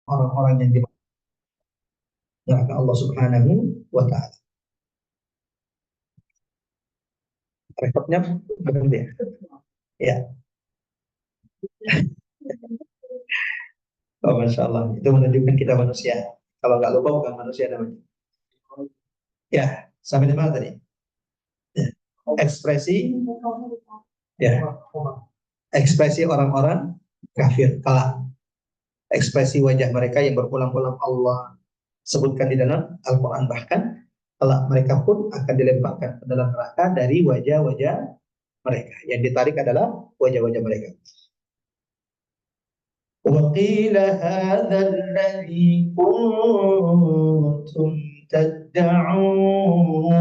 orang-orang yang dimuliakan Allah Subhanahu wa taala. Rekodnya berhenti ya. Ya. Oh, Masya Allah. Itu menunjukkan kita manusia. Kalau nggak lupa bukan manusia namanya. Ya, sampai di mana tadi? Ya. Ekspresi, ya, ekspresi orang-orang kafir kelak. Ekspresi wajah mereka yang berulang-ulang Allah sebutkan di dalam Al-Quran, bahkan kelak mereka pun akan dilemparkan ke dalam neraka dari wajah-wajah mereka. Yang ditarik adalah wajah-wajah mereka. وَقِيلَ هَذَا الَّذِي كُنْتُمْ تَدَّعُونَ.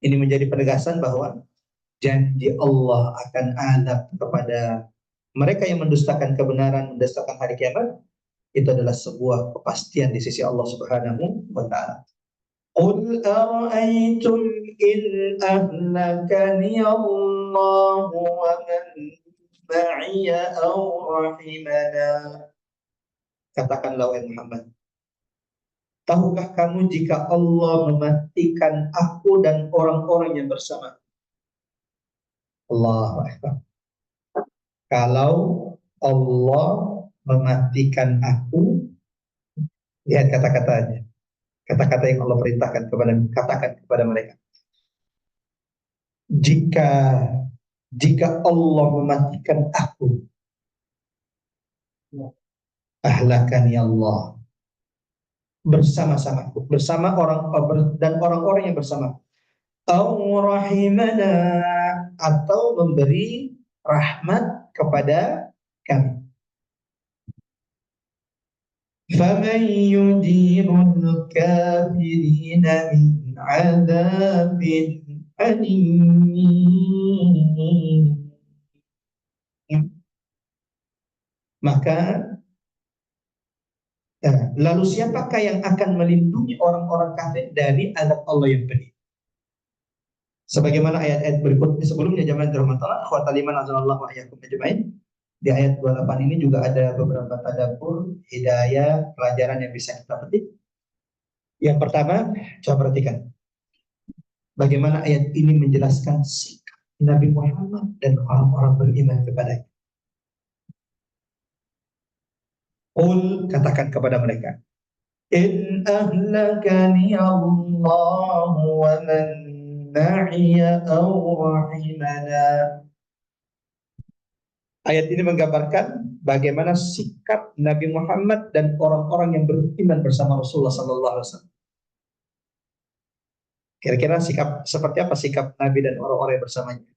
Ini menjadi penegasan bahwa janji Allah akan azab kepada mereka yang mendustakan kebenaran, mendustakan hari kiamat, itu adalah sebuah kepastian di sisi Allah Subhanahu wa taala. Qul ara'aytum in ahlakani Allah wa man ma'iya aw rahimana. Katakanlah wahai Muhammad, tahukah kamu jika Allah mematikan aku dan orang-orang yang bersama? Allahu Akbar. Kalau Allah mematikan aku, lihat kata-katanya. Kata-kata yang Allah perintahkan kepada, katakan kepada mereka. Jika Allah mematikan aku, ahlakani Allah, bersama-samaku, bersama orang dan orang-orang yang bersama. Au rahimana, atau memberi rahmat kepada kami. فَمَنْ يُجِيرُ الْكَافِرِينَ مِنْ عَذَابٍ أَلِيمٍ. Maka lalu siapakah yang akan melindungi orang-orang kafir dari azab Allah yang pedih? Sebagaimana ayat-ayat berikutnya sebelumnya, jamaah dirahmati akhwatal iman azanallahu wa iyyakum ajmain. Di ayat 28 ini juga ada beberapa tadabbur, hidayah, pelajaran yang bisa kita petik. Yang pertama, coba perhatikan bagaimana ayat ini menjelaskan sikap Nabi Muhammad dan orang-orang beriman kepadanya. Qul, katakan kepada mereka, in ahlakani Allah wa man ma'iya aw rahimana. Ayat ini menggambarkan bagaimana sikap Nabi Muhammad dan orang-orang yang beriman bersama Rasulullah SAW. Kira-kira sikap seperti apa sikap Nabi dan orang-orang yang bersamanya?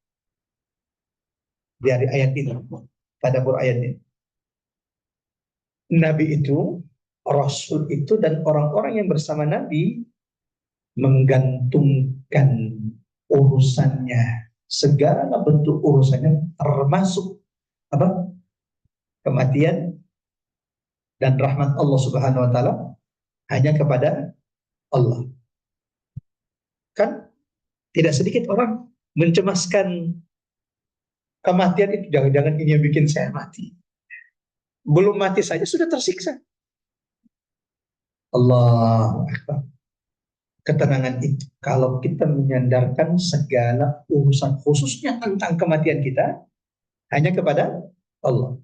Dari ayat ini, tadabbur ayat ini. Nabi itu, Rasul itu, dan orang-orang yang bersama Nabi menggantungkan urusannya, segala bentuk urusannya, termasuk apa? Kematian dan rahmat Allah Subhanahu wa taala hanya kepada Allah. Kan tidak sedikit orang mencemaskan kematian itu, jangan-jangan ini yang bikin saya mati. Belum mati saja sudah tersiksa. Allahu Akbar. Ketenangan itu kalau kita menyandarkan segala urusan khususnya tentang kematian kita hanya kepada Allah.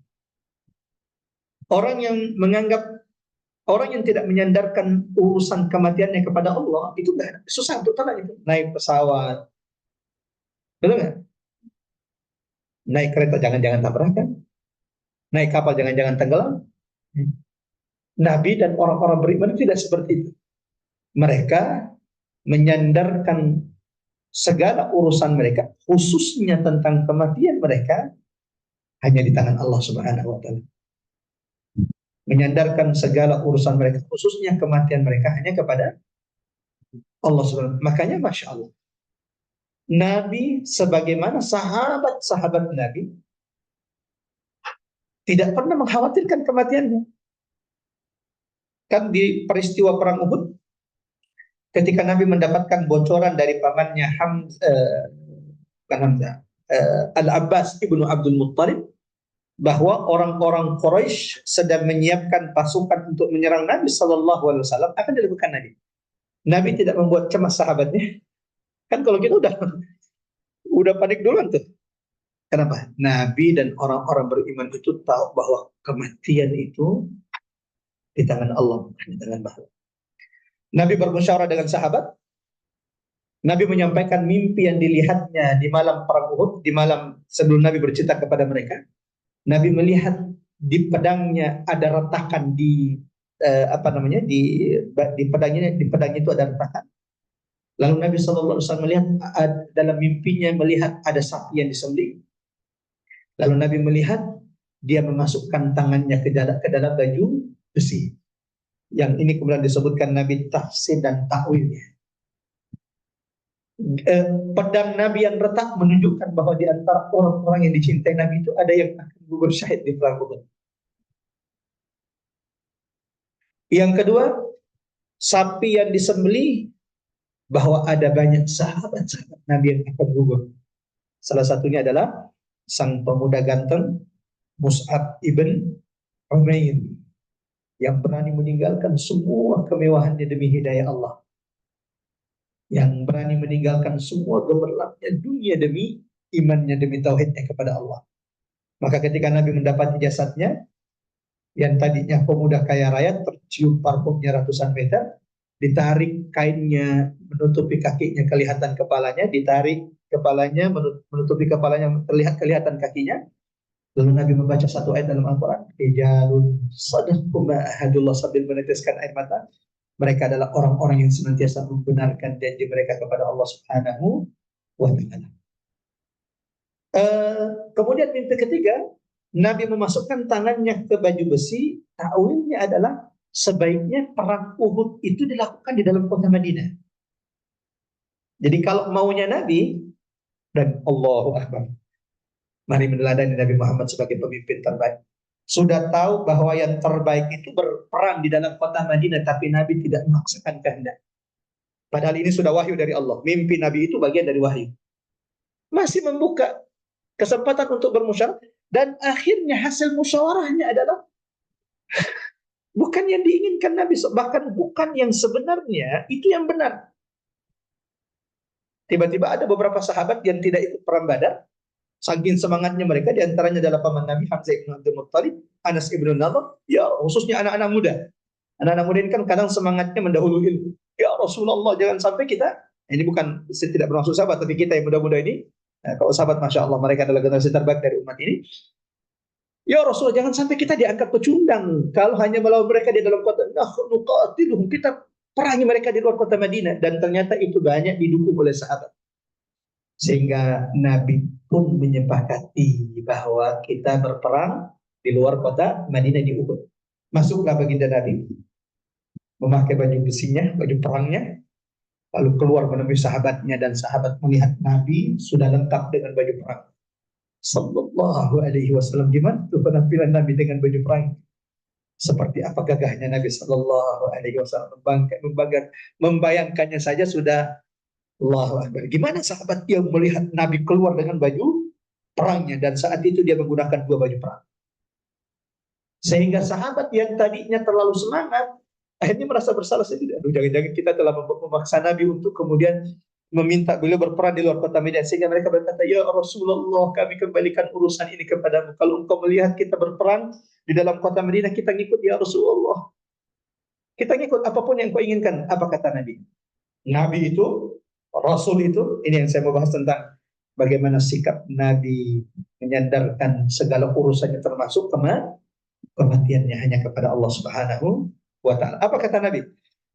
Orang yang menganggap, orang yang tidak menyandarkan urusan kematiannya kepada Allah, itu enggak susah untuk tenang itu. Naik pesawat, betul nggak? Naik kereta jangan-jangan tabrakan, naik kapal jangan-jangan tenggelam. Nabi dan orang-orang beriman tidak seperti itu. Mereka menyandarkan segala urusan mereka, khususnya tentang kematian mereka, hanya di tangan Allah Subhanahu wa taala. Menyandarkan segala urusan mereka, khususnya kematian mereka, hanya kepada Allah Subhanahu wa taala. Makanya Masya Allah, Nabi sebagaimana sahabat-sahabat Nabi tidak pernah mengkhawatirkan kematiannya. Kan di peristiwa perang Uhud, ketika Nabi mendapatkan bocoran dari pamannya Hamzah, Al-Abbas ibnu Abdul Muttalib, bahwa orang-orang Quraisy sedang menyiapkan pasukan untuk menyerang Nabi Shallallahu Alaihi Wasallam, akan dilakukan Nabi. Nabi tidak membuat cemas sahabatnya. Kan kalau kita udah panik duluan tuh. Kenapa? Nabi dan orang-orang beriman itu tahu bahwa kematian itu di tangan Allah, bukan di tangan makhluk. Nabi bermusyawarah dengan sahabat. Nabi menyampaikan mimpi yang dilihatnya di malam perang Uhud, di malam sebelum Nabi bercerita kepada mereka. Nabi melihat di pedangnya ada retakan di pedangnya itu ada retakan. Lalu Nabi SAW melihat dalam mimpinya melihat ada sapi yang disembelih. Lalu Nabi melihat dia memasukkan tangannya ke dalam baju besi. Yang ini kemudian disebutkan Nabi tafsir dan takwilnya. Pedang Nabi yang retak menunjukkan bahwa di antara orang-orang yang dicintai Nabi itu ada yang akan gugur syahid di perang Uhud. Yang kedua, sapi yang disembelih bahwa ada banyak sahabat-sahabat Nabi yang akan gugur. Salah satunya adalah sang pemuda ganteng Mus'ab ibn Umair yang berani meninggalkan semua kemewahannya demi hidayah Allah, yang berani meninggalkan semua gemerlapnya dunia demi imannya, demi tauhidnya kepada Allah. Maka ketika Nabi mendapati jasadnya yang tadinya pemuda kaya raya, tercium parfumnya ratusan meter, ditarik kainnya menutupi kakinya, kelihatan kepalanya, ditarik kepalanya menutupi kepalanya, kelihatan kakinya. Lalu Nabi membaca satu ayat dalam Al-Quran, Rijalun sadaqu ma ahadullah, sambil meneteskan air mata. Mereka adalah orang-orang yang senantiasa membenarkan janji mereka kepada Allah Subhanahu wa Ta'ala. Kemudian mimpi ketiga, Nabi memasukkan tangannya ke baju besi. Takwilnya adalah sebaiknya perang Uhud itu dilakukan di dalam kota Madinah. Jadi kalau maunya Nabi, dan Allahu Akbar, mari meneladani Nabi Muhammad sebagai pemimpin terbaik. Sudah tahu bahwa yang terbaik itu berperang di dalam kota Madinah, tapi Nabi tidak memaksakan kehendak. Padahal ini sudah wahyu dari Allah. Mimpi Nabi itu bagian dari wahyu. Masih membuka kesempatan untuk bermusyawarah, dan akhirnya hasil musyawarahnya adalah bukan yang diinginkan Nabi, bahkan bukan yang sebenarnya itu yang benar. Tiba-tiba ada beberapa sahabat yang tidak ikut perang Badar. Saking semangatnya mereka, diantaranya adalah paman Nabi Hamzah ibn Abdul Muttalib, Anas ibn Nadhr, ya khususnya anak-anak muda. Anak-anak muda ini kan kadang semangatnya mendahului ilmu. Ya Rasulullah, jangan sampai kita, ini bukan, saya tidak bermaksud sahabat, tapi kita yang muda-muda ini, kalau sahabat Masya Allah mereka adalah generasi terbaik dari umat ini. Ya Rasulullah, jangan sampai kita dianggap pecundang kalau hanya melawan mereka di dalam kota. Nuqatiluhum, kita perangi mereka di luar kota Madinah. Dan ternyata itu banyak didukung oleh sahabat. Sehingga Nabi pun menyepakati bahwa kita berperang di luar kota Madinah di Uhud. Masuklah baginda Nabi, memakai baju besinya, baju perangnya, lalu keluar menemui sahabatnya, dan sahabat melihat Nabi sudah lengkap dengan baju perang. Sallallahu Alaihi Wasallam, gimana tuh penampilan Nabi dengan baju perang? Seperti apa gagahnya Nabi Sallallahu Alaihi Wasallam, membayangkannya saja sudah Allahu Akbar. Gimana sahabat yang melihat Nabi keluar dengan baju perangnya, dan saat itu dia menggunakan dua baju perang. Sehingga sahabat yang tadinya terlalu semangat akhirnya merasa bersalah sendiri. Aduh, jangan-jangan kita telah memaksa Nabi untuk kemudian meminta beliau berperang di luar kota Madinah. Sehingga mereka berkata, ya Rasulullah, kami kembalikan urusan ini kepadamu. Kalau engkau melihat kita berperang di dalam kota Madinah, kita ngikut ya Rasulullah. Kita ngikut apapun yang kau inginkan. Apa kata Nabi? Nabi itu, Rasul itu, ini yang saya mau bahas tentang bagaimana sikap Nabi menyandarkan segala urusannya termasuk kematiannya hanya kepada Allah Subhanahu wa Ta'ala. Apa kata Nabi?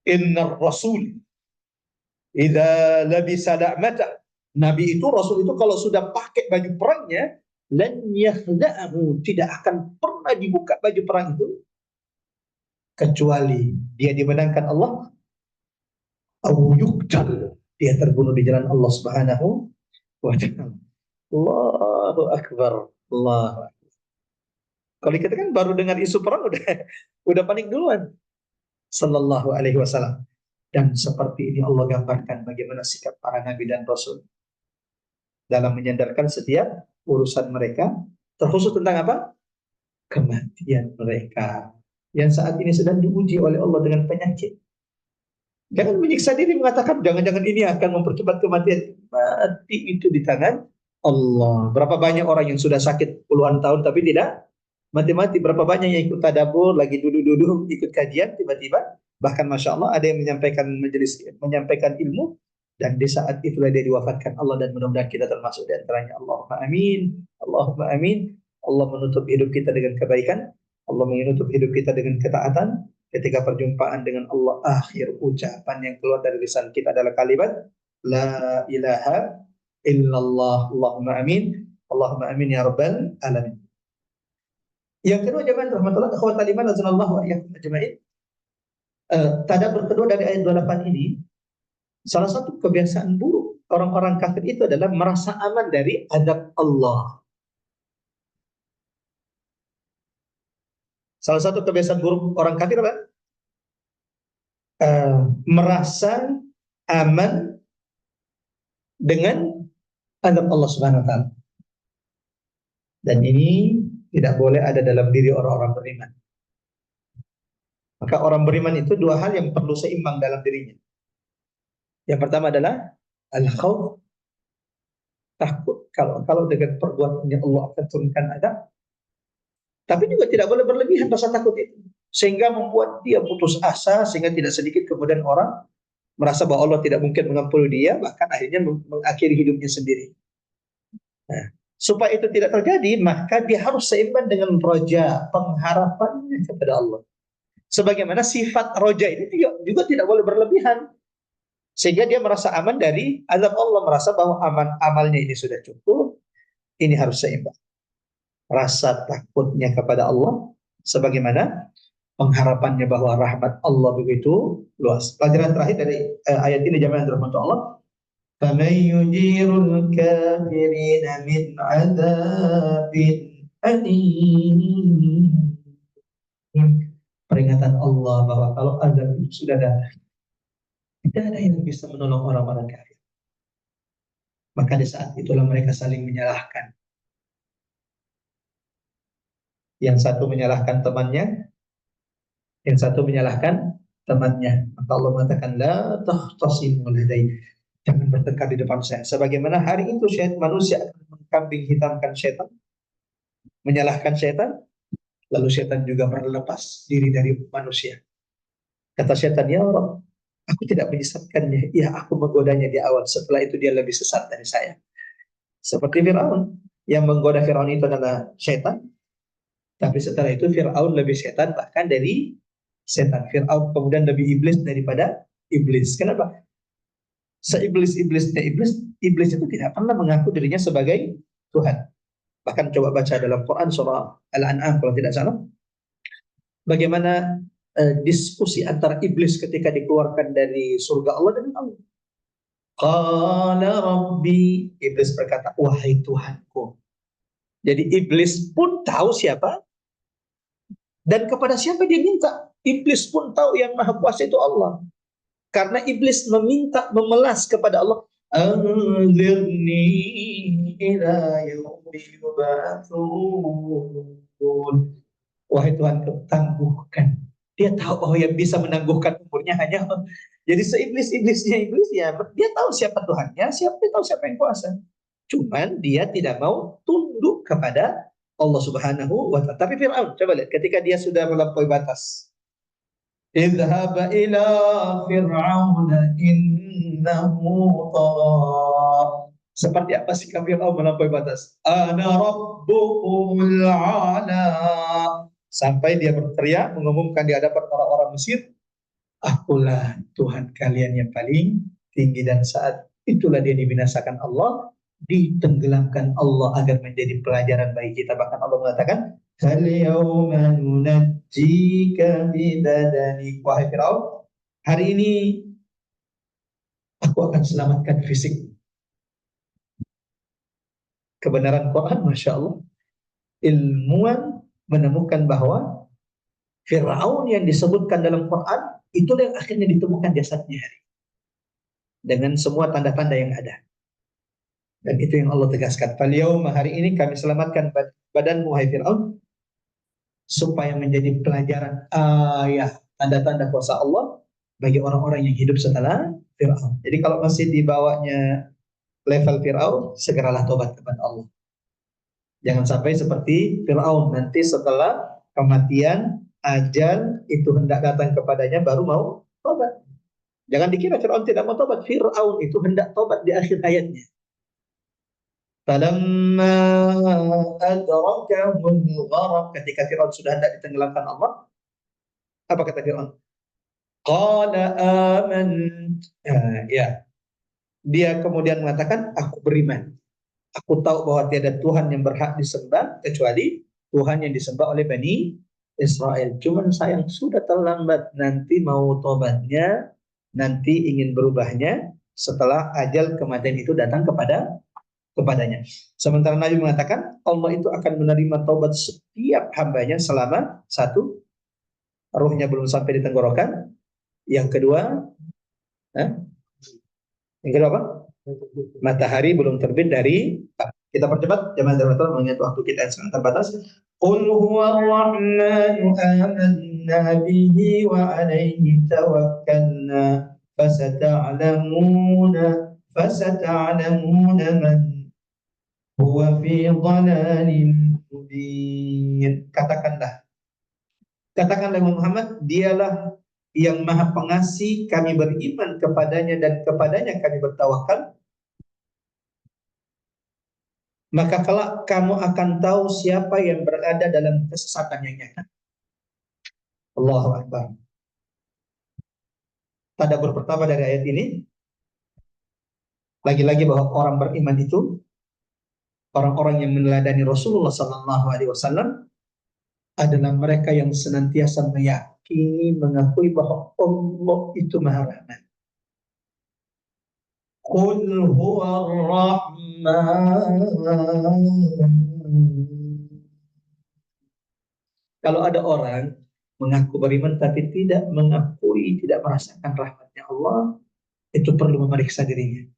Innar Rasul idza labisa da'mata. Nabi itu, Rasul itu kalau sudah pakai baju perangnya, lan yakhda'ahu, tidak akan pernah dibuka baju perang itu kecuali dia dimenangkan Allah, au yuqtal, dia terbunuh di jalan Allah Subhanahu wa Ta'ala. Allahu Akbar. Allahu Akbar. Kalau kita kan baru dengar isu perang udah panik duluan. Sallallahu Alaihi Wasallam. Dan seperti ini Allah gambarkan bagaimana sikap para nabi dan rasul dalam menyandarkan setiap urusan mereka, terkhusus tentang apa? kematian mereka yang saat ini sedang diuji oleh Allah dengan penyakit. Jangan menyiksa diri mengatakan jangan-jangan ini akan mempercepat kematian. Mati itu di tangan Allah. Berapa banyak orang yang sudah sakit puluhan tahun tapi tidak mati-mati. Berapa banyak yang ikut tadabbur, lagi duduk-duduk ikut kajian, tiba-tiba bahkan masya Allah ada yang menyampaikan majelis, menyampaikan ilmu, dan di saat itulah dia diwafatkan Allah, dan mudah-mudahan kita termasuk di antaranya. Allahumma amin. Allahumma amin. Allah menutup hidup kita dengan kebaikan. Allah menutup hidup kita dengan ketaatan. Ketika perjumpaan dengan Allah, akhir ucapan yang keluar dari lisan kita adalah kalimat la ilaha illallah. Allahumma amin. Allahumma amin ya rabbal alamin. Yang kedua, jemaah rahmatullah akhwatal iman azanallahu wa iyyakum ajmain. Tadabbur kedua dari ayat 28 ini, salah satu kebiasaan buruk orang-orang kafir itu adalah merasa aman dari azab Allah. Salah satu kebiasaan buruk orang kafir apa? Merasa aman dengan azab Allah Subhanahu wa taala. Dan ini tidak boleh ada dalam diri orang-orang beriman. Maka orang beriman itu dua hal yang perlu seimbang dalam dirinya. Yang pertama adalah al-khauf, takut kalau dengan perbuatannya Allah akan turunkan azab. Tapi juga tidak boleh berlebihan rasa takut itu, sehingga membuat dia putus asa, sehingga tidak sedikit kemudian orang merasa bahwa Allah tidak mungkin mengampuni dia, bahkan akhirnya mengakhiri hidupnya sendiri. Nah, supaya itu tidak terjadi, maka dia harus seimbang dengan roja, pengharapannya kepada Allah. Sebagaimana sifat roja ini juga tidak boleh berlebihan, sehingga dia merasa aman dari azab Allah, merasa bahwa amalnya ini sudah cukup, ini harus seimbang. Rasa takutnya kepada Allah sebagaimana pengharapannya bahwa rahmat Allah begitu luas. Pelajaran terakhir dari ayat ini jemaah rahmat Allah, فَمَنْ يُجِيرُ الْكَافِرِينَ مِنْ عَذَابٍ أَلِيمٍ. Peringatan Allah bahwa kalau azab itu sudah datang, tidak ada yang bisa menolong orang-orang kafir. Maka di saat itulah mereka saling menyalahkan. Yang satu menyalahkan temannya, yang satu menyalahkan temannya. Maka Allah mengatakan la tahtasimu ladai, jangan bertengkar di depan saya. Sebagaimana hari itu manusia akan mengkambing hitamkan syaitan, menyalahkan syaitan, lalu syaitan juga berlepas diri dari manusia. Kata syaitan, ya Allah, aku tidak menyesatkannya. Ya, aku menggodanya di awal. Setelah itu dia lebih sesat dari saya. Seperti Fir'aun. Yang menggoda Fir'aun itu adalah syaitan. Tapi setelah itu Fir'aun lebih setan bahkan dari setan. Fir'aun kemudian lebih iblis daripada iblis. Kenapa? Seiblis-iblisnya iblis itu tidak pernah mengaku dirinya sebagai Tuhan. Bahkan coba baca dalam Quran surah Al-An'am kalau tidak salah, bagaimana diskusi antara iblis ketika dikeluarkan dari surga Allah dengan Allah. Qala Rabbi, iblis berkata, wahai Tuhanku. Jadi iblis pun tahu siapa dan kepada siapa dia minta. Iblis pun tahu yang maha kuasa itu Allah. Karena iblis meminta, memelas kepada Allah, anzirni ila yaumi yub'atsun. Wahai Tuhan, tangguhkan. Dia tahu bahwa yang bisa menangguhkan umurnya hanya Allah. Jadi seiblis-iblisnya iblis, ya dia tahu siapa Tuhannya, dia tahu siapa yang kuasa. Cuman dia tidak mau tunduk kepada Allah Subhanahu wa ta'ala. Tapi Fir'aun, coba lihat, ketika dia sudah melampaui batas. Idhhab ila Fir'aun innahu tagha. Seperti apa sikap Fir'aun melampaui batas? Ana rabbukumul a'la. Sampai dia berteriak, mengumumkan di hadapan orang-orang Mesir, akulah Tuhan kalian yang paling tinggi. Dan saat itulah dia dibinasakan Allah, ditenggelamkan Allah agar menjadi pelajaran bagi kita. Bahkan Allah mengatakan, "Al-yawma nunajjika bibadanik." Wahai Firaun, hari ini aku akan selamatkan fisik. Kebenaran Quran, masya Allah, ilmuwan menemukan bahwa Firaun yang disebutkan dalam Quran itulah yang akhirnya ditemukan jasadnya dengan semua tanda-tanda yang ada. Dan itu yang Allah tegaskan. Falyauma, hari ini kami selamatkan badanmu, hai Fir'aun. supaya menjadi pelajaran ayat tanda-tanda kuasa Allah bagi orang-orang yang hidup setelah Fir'aun. Jadi kalau masih di bawahnya level Fir'aun, segeralah tobat kepada Allah. Jangan sampai seperti Fir'aun nanti setelah kematian, ajal itu hendak datang kepadanya baru mau tobat. Jangan dikira Fir'aun tidak mau tobat. Fir'aun itu hendak tobat di akhir ayatnya. Falamma adrakahul gharaq, ketika Fir'aun sudah hendak ditenggelamkan Allah, apa kata Fir'aun? Qala amant. Ya, dia kemudian mengatakan, aku beriman. Aku tahu bahwa tiada Tuhan yang berhak disembah kecuali Tuhan yang disembah oleh Bani Israel. Cuman sayang sudah terlambat. Nanti mau tobatnya, nanti ingin berubahnya setelah ajal kematian itu datang kepadanya. Sementara Nabi mengatakan Allah itu akan menerima taubat setiap hambanya selama satu, ruhnya belum sampai di tenggorokan. Yang kedua, yang kedua apa? Matahari belum terbit dari. Kita percepat, jemaah terbatas mengingat waktu kita yang sangat terbatas. Qul huwa ar-rahmanu amanna bihi wa alaihi tawakkalna fasata'lamuna man huwa fi dhalalin mubin. Katakanlah Muhammad, dialah yang maha pengasih, kami beriman kepadanya dan kepadanya kami bertawakal. Maka kelak kamu akan tahu siapa yang berada dalam kesesatan yang nyata. Allahu Akbar. Tadabbur pertama dari ayat ini, lagi-lagi bahwa orang beriman itu, orang-orang yang meneladani Rasulullah SAW adalah mereka yang senantiasa meyakini, mengakui bahwa Allah itu Maha Rahman. Qul huwa ar-Rahman. Kalau ada orang mengaku beriman tapi tidak mengakui, tidak merasakan rahmatnya Allah, itu perlu memeriksa dirinya.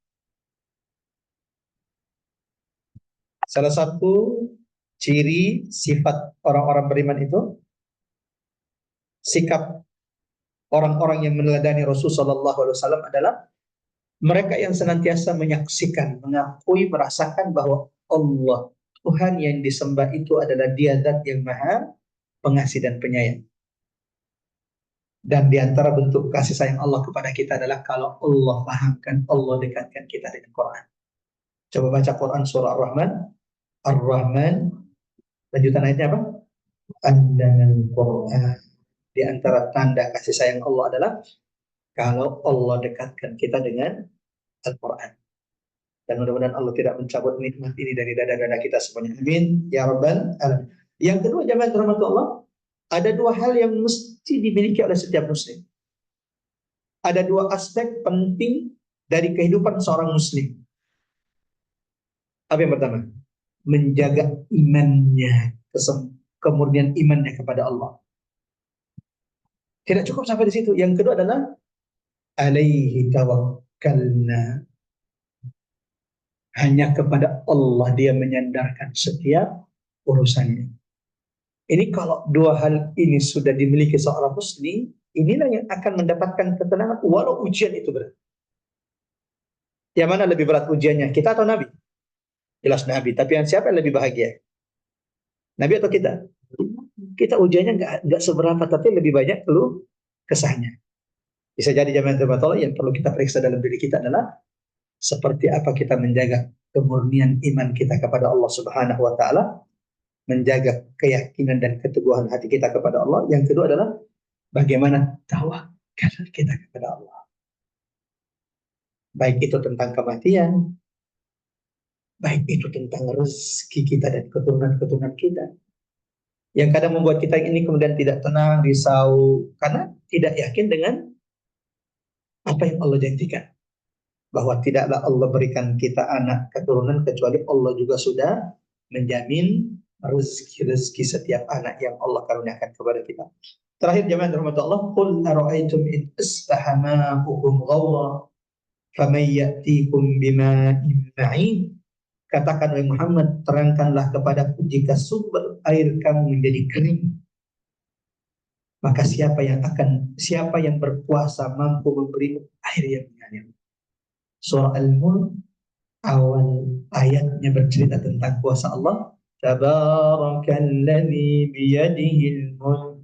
Salah satu ciri sifat orang-orang beriman itu, sikap orang-orang yang meneladani Rasulullah SAW adalah mereka yang senantiasa menyaksikan, mengakui, merasakan bahwa Allah, Tuhan yang disembah itu adalah Dia Zat yang Maha Pengasih dan Penyayang. Dan di antara bentuk kasih sayang Allah kepada kita adalah kalau Allah pahamkan, Allah dekatkan kita dengan Quran. Coba baca Quran surah Ar-Rahman. Ar-Rahman, lanjutan ayatnya apa? Andanan Quran. Di antara tanda kasih sayang Allah adalah kalau Allah dekatkan kita dengan Al-Quran. Dan mudah-mudahan Allah tidak mencabut nikmat ini dari dada-dada kita semuanya. Amin. Ya Rabbal Alamin. Yang kedua, jemaah rahmat Allah, ada dua hal yang mesti dimiliki oleh setiap muslim. Ada dua aspek penting dari kehidupan seorang muslim. Apa yang pertama? Menjaga imannya, kemurnian imannya kepada Allah. Tidak cukup sampai di situ. Yang kedua adalah alaihi tawakkalna. Hanya kepada Allah dia menyandarkan setiap urusannya. Ini kalau dua hal ini sudah dimiliki seorang muslim, inilah yang akan mendapatkan ketenangan walau ujian itu berat. Yang mana lebih berat ujiannya, kita atau Nabi? Jelas Nabi, tapi yang siapa yang lebih bahagia? Nabi atau kita? Kita ujiannya nggak seberapa, tapi lebih banyak keluh kesahnya. Bisa jadi jamaah terbatas yang perlu kita periksa dalam diri kita adalah seperti apa kita menjaga kemurnian iman kita kepada Allah Subhanahu wa taala, menjaga keyakinan dan keteguhan hati kita kepada Allah. Yang kedua adalah bagaimana tawakal kita kepada Allah. Baik itu tentang kematian, baik itu tentang rezeki kita dan keturunan-keturunan kita. Yang kadang membuat kita ini kemudian tidak tenang, risau, karena tidak yakin dengan apa yang Allah janjikan. Bahwa tidaklah Allah berikan kita anak keturunan kecuali Allah juga sudah menjamin rezeki-rezeki setiap anak yang Allah karuniakan kepada kita. Terakhir jemaah rahmat Allah, qul ara'aytum in asbaha ma'ukum ghawra faman ya'tikum bima'in ma'in. Katakan oleh Muhammad, terangkanlah kepadaku jika sumber air kamu menjadi kering, maka siapa yang berkuasa mampu memberimu air yang mengalir. Surah Al-Mulk awal ayatnya bercerita tentang kuasa Allah. Tabarakalladzi biyadihil mulk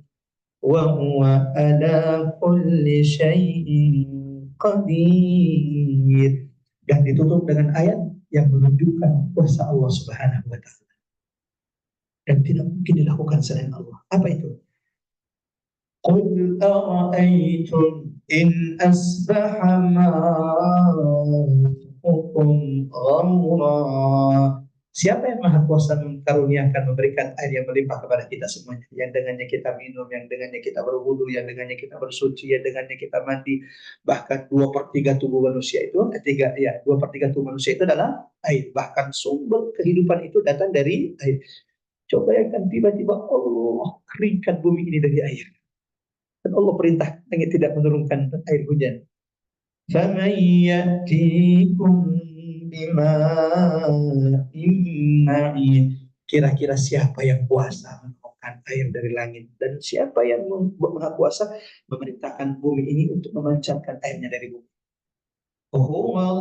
wa huwa ala kulli syai'in qadir. Dan ditutup dengan ayat yang menunjukkan kuasa Allah Subhanahu wa taala. Dan tidak mungkin dilakukan selain Allah. Apa itu? Qul ara'aytum in asbaha ma'ukum ghaura. Siapa yang maha kuasa mengaruniakan, memberikan air yang melimpah kepada kita semuanya, yang dengannya kita minum, yang dengannya kita berwudu, yang dengannya kita bersuci, yang dengannya kita mandi. Bahkan 2/3 tubuh manusia itu, 2/3 tubuh manusia itu adalah air. Bahkan sumber kehidupan itu datang dari air. Coba bayangkan tiba-tiba Allah keringkan bumi ini dari air. Dan Allah perintah langit tidak menurunkan air hujan. فَمَنْ يَأْتِيكُمْ بِمَاءٍ مَعِينٍ. Kira-kira siapa yang kuasa menurunkan air dari langit, dan siapa yang maha kuasa memerintahkan bumi ini untuk memancarkan airnya dari bumi? Allah,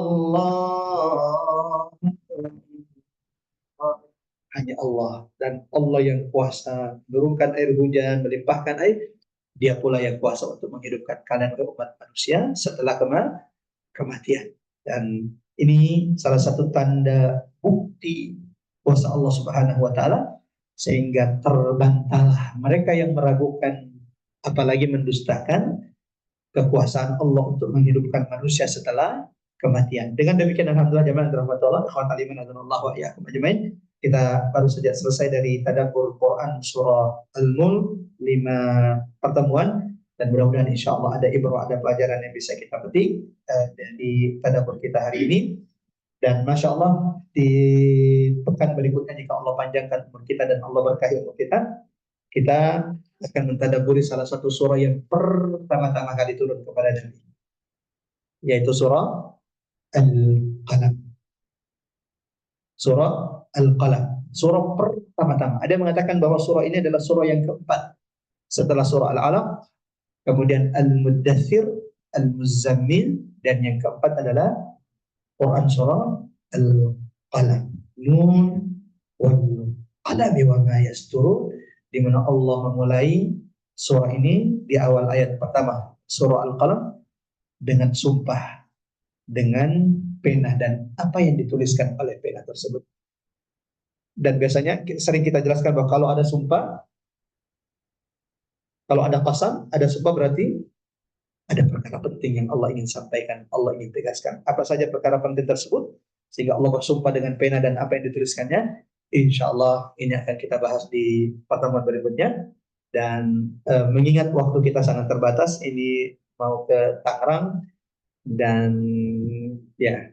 hanya Allah, dan Allah yang kuasa menurunkan air hujan, melimpahkan air. Dia pula yang kuasa untuk menghidupkan kalian umat manusia setelah kematian. Dan ini salah satu tanda bukti kuasa Allah Subhanahu wa taala, sehingga terbantahlah mereka yang meragukan apalagi mendustakan kekuasaan Allah untuk menghidupkan manusia setelah kematian. Dengan demikian alhamdulillah jemaah dirahmati Allah, ikhwan alimin azanallahu wa iyyakum ajmain. Kita baru saja selesai dari tadabbur Quran surah Al-Mulk 5 pertemuan, dan mudah-mudahan insyaallah ada ibrah, ada pelajaran yang bisa kita petik dari tadabbur kita hari ini. Dan masya Allah di pekan berikutnya jika Allah panjangkan umur kita dan Allah berkahi umur kita akan mentadaburi salah satu surah yang pertama-tama kali turun kepada Nabi, yaitu surah Al-Qalam. Surah Al-Qalam, surah pertama-tama. Ada yang mengatakan bahwa surah ini adalah surah yang keempat setelah surah Al-Alaq, kemudian Al-Muddathir, Al-Muzammil, dan yang keempat adalah Quran surah Al-Qalam. Nun wal qalami wa ma yasturun, di mana Allah memulai surah ini di awal ayat pertama surah Al-Qalam dengan sumpah dengan pena dan apa yang dituliskan oleh pena tersebut. Dan biasanya sering kita jelaskan bahwa kalau ada sumpah, kalau ada qasam, ada sumpah, berarti ada perkara penting yang Allah ingin sampaikan, Allah ingin tegaskan. Apa saja perkara penting tersebut sehingga Allah bersumpah dengan pena dan apa yang dituliskannya? Insya Allah ini akan kita bahas di pertemuan berikutnya. Dan mengingat waktu kita sangat terbatas, ini mau ke Tangerang, dan ya,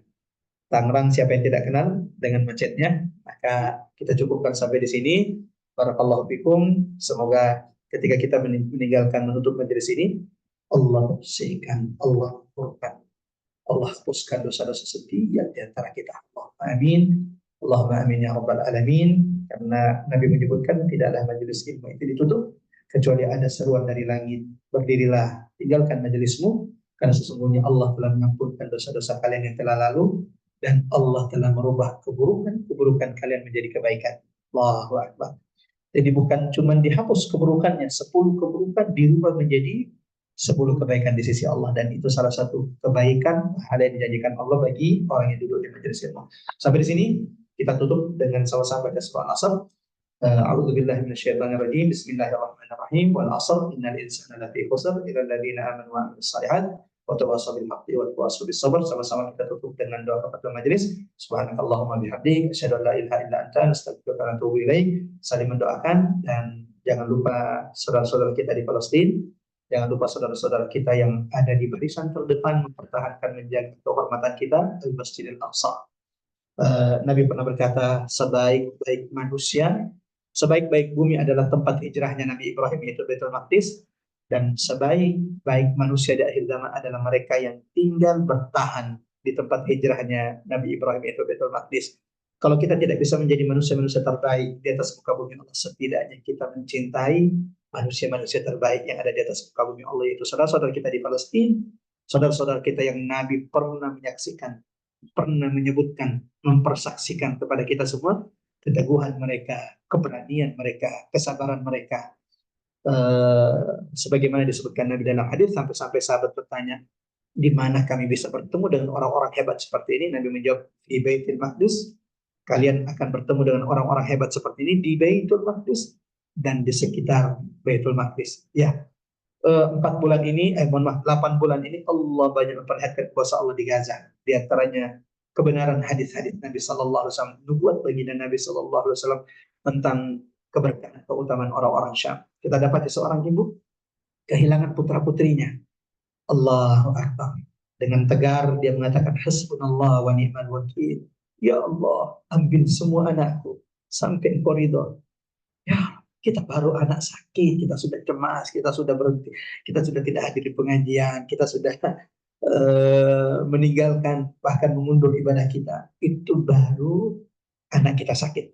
Tangerang siapa yang tidak kenal dengan macetnya, maka kita cukupkan sampai di sini. Barakallahu fikum. Semoga ketika kita meninggalkan menutup majelis ini, Allah bersihkan, Allah purkan, Allah hapuskan dosa-dosa setiap di antara kita. Allahumma amin. Allahumma amin ya rabbal alamin. Karena Nabi menyebutkan tidaklah majelis ilmu itu ditutup kecuali ada seruan dari langit, berdirilah, tinggalkan majelismu, karena sesungguhnya Allah telah mengampunkan dosa-dosa kalian yang telah lalu, dan Allah telah merubah keburukan kalian menjadi kebaikan. Allahu Akbar. Jadi bukan cuma dihapus keburukannya, 10 keburukan dirubah menjadi 10 kebaikan di sisi Allah, dan itu salah satu kebaikan hal yang dijanjikan Allah bagi orang yang duduk di majelis ilmu. Sampai di sini kita tutup dengan sama-sama baca surah Al-Asr. A'udzubillahi minasyaitonirrajim. Bismillahirrahmanirrahim. Wal 'asr innal insana lafi khusr illa alladziina aamanu wa 'amilus shalihat wa tawassaw bil haqqi wa tawassaw bis sabr. Sama-sama kita tutup dengan doa kafatul majelis. Subhanakallahumma bihamdik asyhadu an la ilaha illa anta astaghfiruka wa atubu ilaik. Saling mendoakan, dan jangan lupa saudara-saudara kita di Palestina, jangan lupa saudara-saudara kita yang ada di barisan terdepan mempertahankan menjaga kehormatan kita di Masjidil Aqsa. Nabi pernah berkata, sebaik-baik manusia, sebaik-baik bumi adalah tempat hijrahnya Nabi Ibrahim, yaitu Baitul Maqdis, dan sebaik-baik manusia di akhir zaman adalah mereka yang tinggal bertahan di tempat hijrahnya Nabi Ibrahim, yaitu Baitul Maqdis. Kalau kita tidak bisa menjadi manusia-manusia terbaik di atas muka bumi Allah, setidaknya kita mencintai manusia-manusia terbaik yang ada di atas muka bumi Allah, yaitu saudara-saudara kita di Palestina, saudara-saudara kita yang Nabi pernah menyaksikan, pernah menyebutkan, mempersaksikan kepada kita semua keteguhan mereka, keberanian mereka, kesabaran mereka. Sebagaimana disebutkan Nabi dalam hadis, sampai-sampai sahabat bertanya, di mana kami bisa bertemu dengan orang-orang hebat seperti ini? Nabi menjawab, di Baitul Maqdis. Kalian akan bertemu dengan orang-orang hebat seperti ini di Baitul Maqdis dan di sekitar Baitul Maqdis. Ya, 4 bulan ini, mohon maaf, 8 bulan ini Allah banyak memperlihatkan kuasa Allah di Gaza. Di antaranya kebenaran hadis-hadis Nabi Sallallahu Alaihi Wasallam, nubuat baginda Nabi Sallallahu Alaihi Wasallam tentang keberkahan, keutamaan orang-orang Syam. Kita dapat seorang ibu kehilangan putra putrinya. Allahu Akbar. Dengan tegar dia mengatakan hasbunallah wa ni'mal wakil. Ya Allah, ambil semua anakku sampai engkau ridho. Ya, kita baru anak sakit, kita sudah cemas, kita sudah berhenti, kita sudah tidak hadir di pengajian, kita sudah meninggalkan bahkan mengundur ibadah kita. Itu baru anak kita sakit.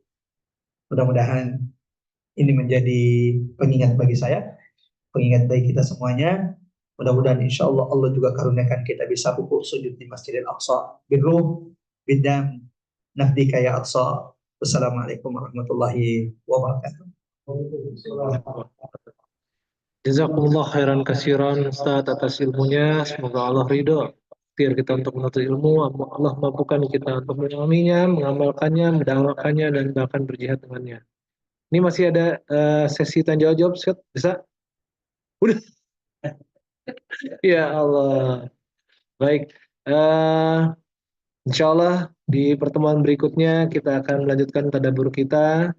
Mudah-mudahan ini menjadi pengingat bagi saya, pengingat bagi kita semuanya. Mudah-mudahan insya Allah Allah juga karuniakan kita bisa pupuk sujud di Masjidil Aqsa birruh bidam nafdika ya Aqsa. Wassalamualaikum warahmatullahi wabarakatuh. Jazakumullah khairan kasiran Ustaz atas ilmunya. Semoga Allah ridho biar kita untuk menuntut ilmu. Allah mampukan kita untuk memahaminya, mengamalkannya, mendakwakannya, dan bahkan berjihad dengannya. Ini masih ada sesi tanya jawab, Ustaz? Bisa? Udah. Ya Allah. Baik. Insya Allah di pertemuan berikutnya kita akan melanjutkan tadabbur kita.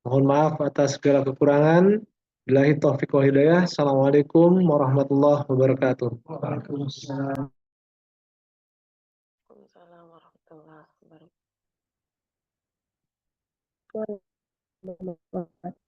Mohon maaf atas segala kekurangan. Billahi taufiq wal hidayah. Assalamualaikum warahmatullahi wabarakatuh. Waalaikumsalam warahmatullahi wabarakatuh.